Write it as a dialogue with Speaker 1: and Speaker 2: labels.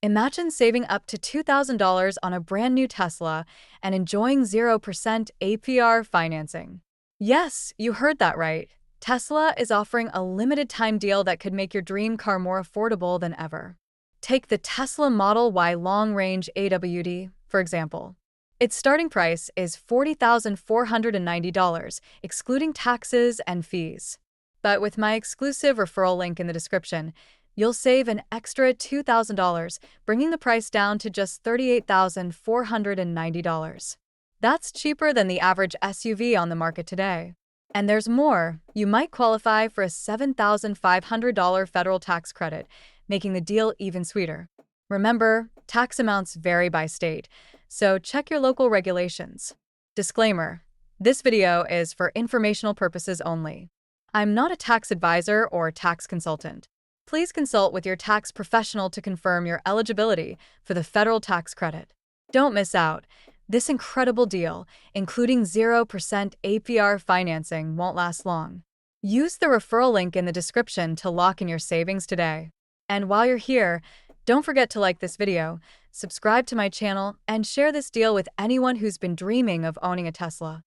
Speaker 1: Imagine saving up to $2,000 on a brand new Tesla and enjoying 0% APR financing. Yes, you heard that right. Tesla is offering a limited time deal that could make your dream car more affordable than ever. Take the Tesla Model Y Long Range AWD, for example. Its starting price is $40,490, excluding taxes and fees. But with my exclusive referral link in the description, you'll save an extra $2,000, bringing the price down to just $38,490. That's cheaper than the average SUV on the market today. And there's more. You might qualify for a $7,500 federal tax credit, making the deal even sweeter. Remember, tax amounts vary by state, so check your local regulations. Disclaimer: this video is for informational purposes only. I'm not a tax advisor or tax consultant. Please consult with your tax professional to confirm your eligibility for the federal tax credit. Don't miss out. This incredible deal, including 0% APR financing, won't last long. Use the referral link in the description to lock in your savings today. And while you're here, don't forget to like this video, subscribe to my channel, and share this deal with anyone who's been dreaming of owning a Tesla.